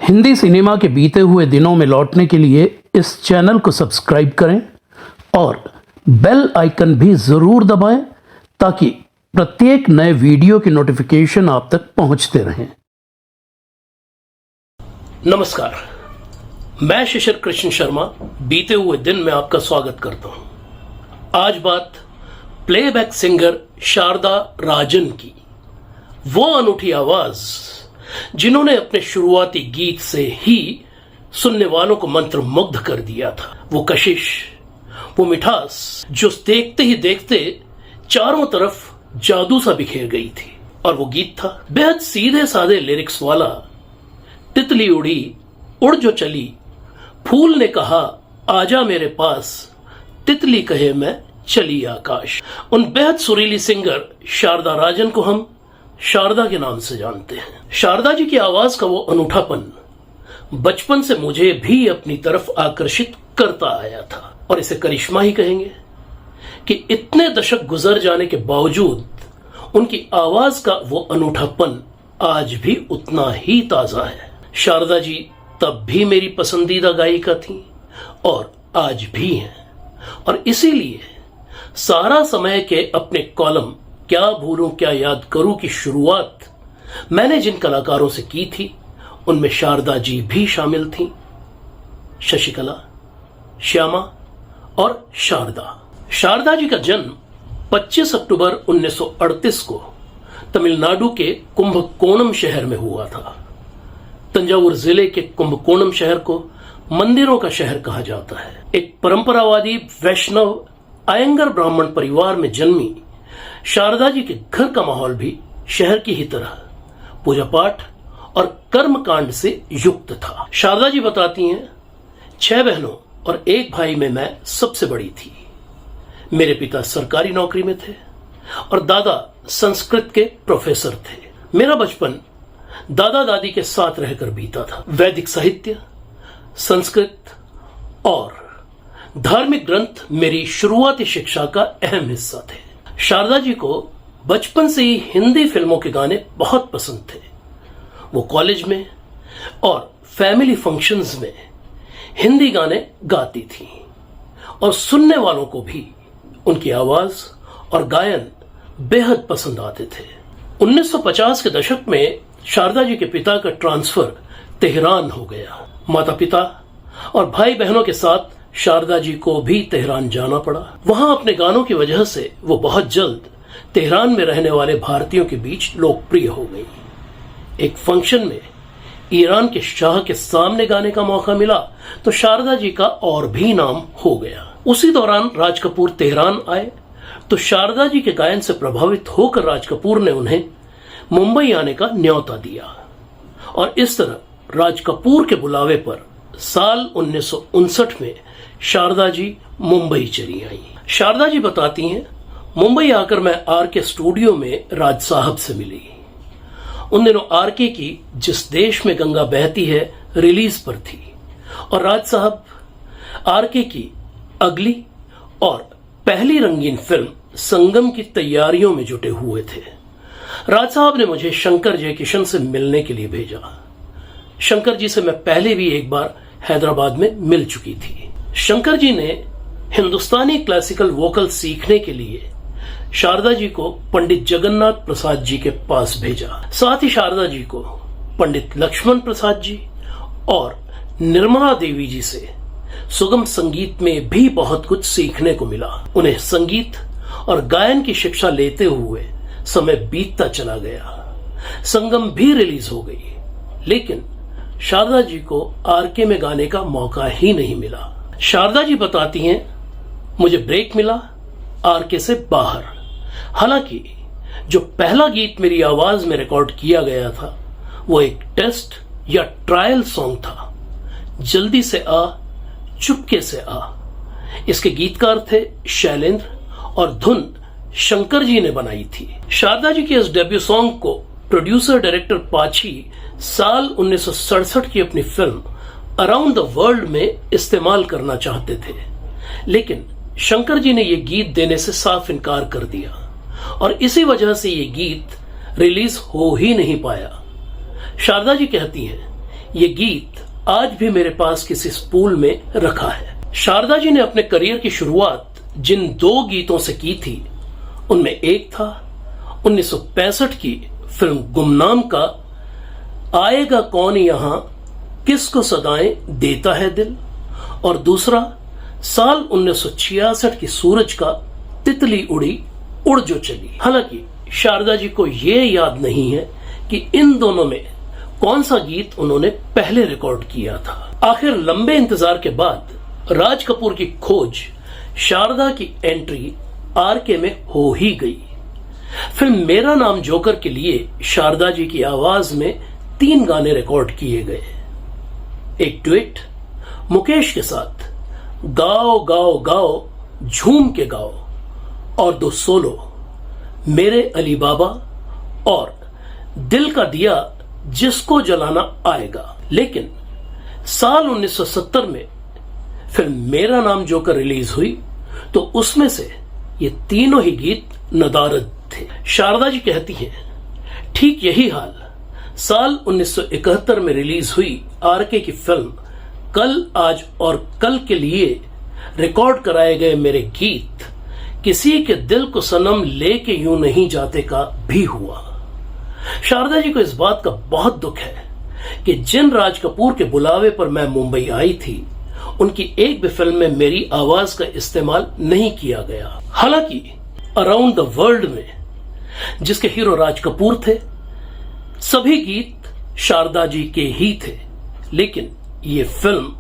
Hindi cinema के बीते हुए दिनों में लौटने के लिए इस चैनल को सब्सक्राइब करें और बेल आइकन भी ज़रूर दबाएं ताकि प्रत्येक नए वीडियो की नोटिफिकेशन आप तक पहुंचते रहें। नमस्कार, मैं शिशिर कृष्ण शर्मा बीते हुए दिन में आपका स्वागत करता हूं। आज बात प्लेबैक सिंगर शारदा राजन की, वो अनूठी आवाज जिन्होंने अपने शुरुआती गीत से ही सुनने वालों को मंत्रमुग्ध कर दिया था। वो कशिश, वो मिठास जो देखते ही देखते चारों तरफ जादू सा बिखेर गई थी। और वो गीत था बेहद सीधे साधे लिरिक्स वाला, तितली उड़ी उड़ जो चली, फूल ने कहा आजा मेरे पास, तितली कहे मैं चली आकाश। उन बेहद सुरीली सिंगर शारदा राजन को हम शारदा के नाम से जानते हैं। शारदा जी की आवाज का वो अनूठापन बचपन से मुझे भी अपनी तरफ आकर्षित करता आया था, और इसे करिश्मा ही कहेंगे कि इतने दशक गुजर जाने के बावजूद उनकी आवाज का वो अनूठापन आज भी उतना ही ताजा है। शारदा जी तब भी मेरी पसंदीदा गायिका थी और आज भी हैं, और इसीलिए सारा समय के अपने कॉलम क्या भूलूं क्या याद करूं की शुरुआत मैंने जिन कलाकारों से की थी उनमें शारदा जी भी शामिल थीं। शशिकला, श्यामा और शारदा। शारदा जी का जन्म 25 अक्टूबर 1938 को तमिलनाडु के कुंभकोणम शहर में हुआ था। तंजावुर जिले के कुंभकोणम शहर को मंदिरों का शहर कहा जाता है। एक परंपरावादी वैष्णव अयंगर ब्राह्मण परिवार में जन्मी शारदा जी के घर का माहौल भी शहर की ही तरह पूजा पाठ और कर्म कांड से युक्त था। शारदा जी बताती हैं, 6 बहनों और 1 भाई में मैं सबसे बड़ी थी। मेरे पिता सरकारी नौकरी में थे और दादा संस्कृत के प्रोफेसर थे। मेरा बचपन दादा दादी के साथ रहकर बीता था। वैदिक साहित्य, संस्कृत और धार्मिक ग्रंथ मेरी शुरुआती शिक्षा का अहम हिस्सा थे। शारदा जी को बचपन से ही हिंदी फिल्मों के गाने बहुत पसंद थे। वो कॉलेज में और फैमिली फंक्शंस में हिंदी गाने गाती थी और सुनने वालों को भी उनकी आवाज और गायन बेहद पसंद आते थे। 1950 के दशक में शारदा जी के पिता का ट्रांसफर तेहरान हो गया। माता पिता और भाई बहनों के साथ शारदा जी को भी तेहरान जाना पड़ा। वहां अपने गानों की वजह से वो बहुत जल्द तेहरान में रहने वाले भारतीयों के बीच लोकप्रिय हो गई। एक फंक्शन में ईरान के शाह के सामने गाने का मौका मिला तो शारदा जी का और भी नाम हो गया। उसी दौरान राज कपूर तेहरान आए तो शारदा जी के गायन से प्रभावित होकर राज कपूर ने उन्हें मुंबई आने का न्योता दिया, और इस तरह राज कपूर के बुलावे पर साल 1959 में शारदा जी मुंबई चली आई। शारदा जी बताती हैं, मुंबई आकर मैं आरके स्टूडियो में राज साहब से मिली। उन दिनों आरके की जिस देश में गंगा बहती है रिलीज पर थी, और राज साहब आरके की अगली और पहली रंगीन फिल्म संगम की तैयारियों में जुटे हुए थे। राज साहब ने मुझे शंकर जयकिशन से मिलने के लिए भेजा। शंकर जी से मैं पहले भी एक बार हैदराबाद में मिल चुकी थी। शंकर जी ने हिंदुस्तानी क्लासिकल वोकल सीखने के लिए शारदा जी को पंडित जगन्नाथ प्रसाद जी के पास भेजा। साथ ही शारदा जी को पंडित लक्ष्मण प्रसाद जी और निर्मला देवी जी से सुगम संगीत में भी बहुत कुछ सीखने को मिला। उन्हें संगीत और गायन की शिक्षा लेते हुए समय बीतता चला गया। संगम भी रिलीज हो गई, लेकिन शारदा जी को आरके में गाने का मौका ही नहीं मिला। शारदा जी बताती हैं, मुझे ब्रेक मिला आरके से बाहर। हालांकि जो पहला गीत मेरी आवाज में रिकॉर्ड किया गया था वो एक टेस्ट या ट्रायल सॉन्ग था, जल्दी से आ चुपके से आ। इसके गीतकार थे शैलेंद्र और धुन शंकर जी ने बनाई थी। शारदा जी के इस डेब्यू सॉन्ग को प्रोड्यूसर डायरेक्टर पाची साल 1967 की अपनी फिल्म अराउंड द वर्ल्ड में इस्तेमाल करना चाहते थे, लेकिन शंकर जी ने यह गीत देने से साफ इनकार कर दिया, और इसी वजह से यह गीत रिलीज हो ही नहीं पाया। शारदा जी कहती हैं, ये गीत आज भी मेरे पास किसी स्पूल में रखा है। शारदा जी ने अपने करियर की शुरुआत जिन 2 गीतों से की थी, उनमें एक था 1965 की फिल्म गुमनाम का आएगा कौन यहां किसको सदाएं देता है दिल, और दूसरा साल 1966 की सूरज का तितली उड़ी उड़ जो चली। हालांकि शारदा जी को यह याद नहीं है कि इन दोनों में कौन सा गीत उन्होंने पहले रिकॉर्ड किया था। आखिर लंबे इंतजार के बाद राज कपूर की खोज शारदा की एंट्री आरके में हो ही गई। फिल्म मेरा नाम जोकर के लिए शारदा जी की आवाज में 3 गाने रिकॉर्ड किए गए। एक डुएट मुकेश के साथ गाओ गाओ गाओ झूम के गाओ, और 2 सोलो मेरे अली बाबा और दिल का दिया जिसको जलाना आएगा। लेकिन साल 1970 में फिल्म मेरा नाम जोकर रिलीज हुई तो उसमें से ये तीनों ही गीत नदारद थे। शारदा जी कहती हैं, ठीक यही हाल साल 1971 में रिलीज हुई आरके की फिल्म कल आज और कल के लिए रिकॉर्ड कराए गए मेरे गीत किसी के दिल को सनम लेके यूं नहीं जाते का भी हुआ। शारदा जी को इस बात का बहुत दुख है कि जिन राज कपूर के बुलावे पर मैं मुंबई आई थी, उनकी एक भी फिल्म में मेरी आवाज का इस्तेमाल नहीं किया गया। हालांकि अराउंड द वर्ल्ड में जिसके हीरो राज कपूर थे, सभी गीत शारदा जी के ही थे, लेकिन ये फिल्म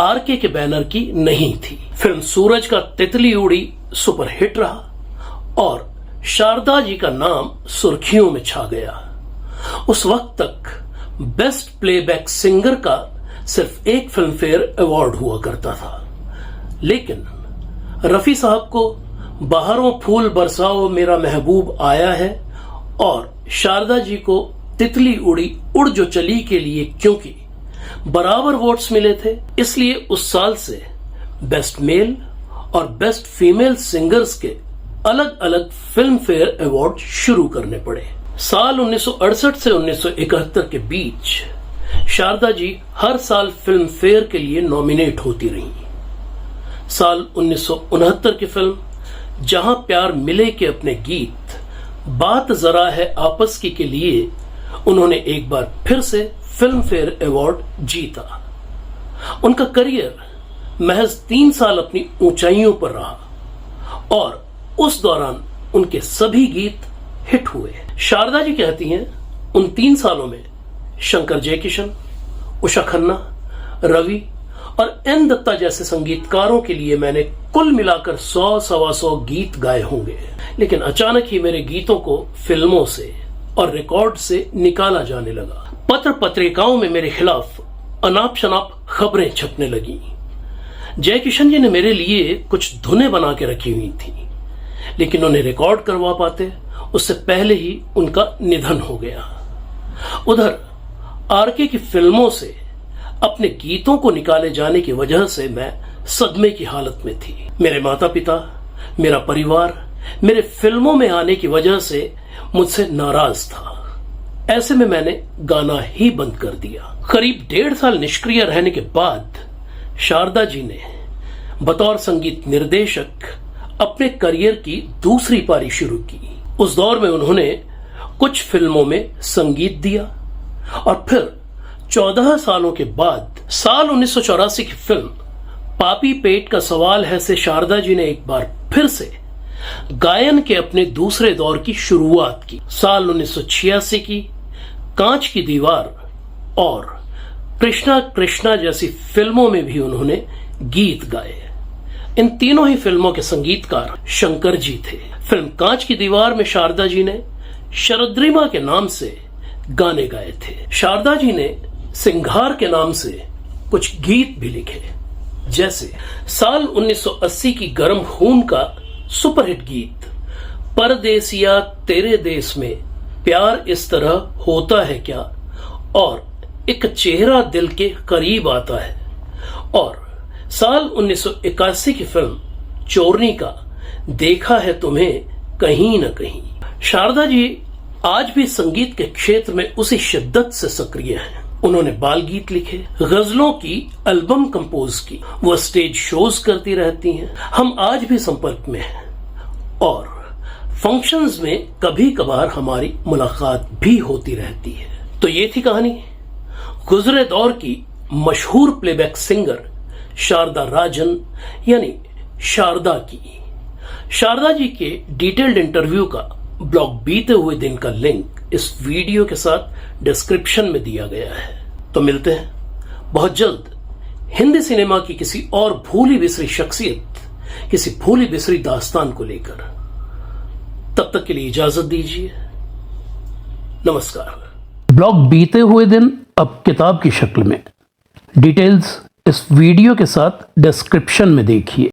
आरके के बैनर की नहीं थी। फिल्म सूरज का तितली उड़ी सुपरहिट रहा और शारदा जी का नाम सुर्खियों में छा गया। उस वक्त तक बेस्ट प्लेबैक सिंगर का सिर्फ एक फिल्म फेयर अवार्ड हुआ करता था, लेकिन रफी साहब को बाहरों फूल बरसाओ मेरा महबूब आया है और शारदा जी को तितली उड़ी उड़ जो चली के लिए क्योंकि बराबर वोट्स मिले थे, इसलिए उस साल से बेस्ट मेल और बेस्ट फीमेल सिंगर्स के अलग अलग फिल्म फेयर अवार्ड शुरू करने पड़े। साल 1968 से 1971 के बीच शारदा जी हर साल फिल्म फेयर के लिए नॉमिनेट होती रहीं। साल 1969 की फिल्म जहां प्यार मिले के अपने गीत बात जरा है आपस की के लिए उन्होंने एक बार फिर से फिल्म फेयर अवार्ड जीता। उनका करियर महज 3 साल अपनी ऊंचाइयों पर रहा और उस दौरान उनके सभी गीत हिट हुए। शारदा जी कहती हैं, उन 3 सालों में शंकर जयकिशन, उषा खन्ना, रवि और एन दत्ता जैसे संगीतकारों के लिए मैंने कुल मिलाकर 100-125 गीत गाए होंगे, लेकिन अचानक ही मेरे गीतों को फिल्मों से और रिकॉर्ड से निकाला जाने लगा। पत्र पत्रिकाओं में मेरे खिलाफ अनाप शनाप खबरें छपने लगी। जयकिशन जी ने मेरे लिए कुछ धुनें बना के रखी हुई थी, लेकिन उन्हें रिकॉर्ड करवा पाते उससे पहले ही उनका निधन हो गया। उधर आरके की फिल्मों से अपने गीतों को निकाले जाने की वजह से मैं सदमे की हालत में थी। मेरे माता पिता, मेरा परिवार मेरे फिल्मों में आने की वजह से मुझसे नाराज था। ऐसे में मैंने गाना ही बंद कर दिया। करीब 1.5 साल निष्क्रिय रहने के बाद शारदा जी ने बतौर संगीत निर्देशक अपने करियर की दूसरी पारी शुरू की। उस दौर में उन्होंने कुछ फिल्मों में संगीत दिया और फिर 14 सालों के बाद साल 1984 की फिल्म पापी पेट का सवाल है से शारदा जी ने एक बार फिर से गायन के अपने दूसरे दौर की शुरुआत की। साल 1986 की कांच की दीवार और कृष्णा कृष्णा जैसी फिल्मों में भी उन्होंने गीत गाए। इन तीनों ही फिल्मों के संगीतकार शंकर जी थे। फिल्म कांच की दीवार में शारदा जी ने शरद्रिमा के नाम से गाने गाए थे। शारदा जी ने सिंघार के नाम से कुछ गीत भी लिखे, जैसे साल 1980 की गर्म खून का सुपरहिट गीत परदेसिया तेरे देश में प्यार इस तरह होता है क्या और एक चेहरा दिल के करीब आता है, और साल 1981 की फिल्म चोरनी का देखा है तुम्हें कहीं न कहीं। शारदा जी आज भी संगीत के क्षेत्र में उसी शिद्दत से सक्रिय हैं। उन्होंने बाल गीत लिखे, गजलों की एल्बम कंपोज की, वो स्टेज शोज करती रहती हैं। हम आज भी संपर्क में हैं और फंक्शंस में कभी कभार हमारी मुलाकात भी होती रहती है। तो ये थी कहानी गुजरे दौर की मशहूर प्लेबैक सिंगर शारदा राजन यानी शारदा की। शारदा जी के डिटेल्ड इंटरव्यू का ब्लॉग बीते हुए दिन का लिंक इस वीडियो के साथ डिस्क्रिप्शन में दिया गया है। तो मिलते हैं बहुत जल्द हिंदी सिनेमा की किसी और भूली बिसरी शख्सियत, किसी भूली बिसरी दास्तान को लेकर। तब तक के लिए इजाजत दीजिए, नमस्कार। ब्लॉग बीते हुए दिन अब किताब की शक्ल में, डिटेल्स इस वीडियो के साथ डिस्क्रिप्शन में देखिए।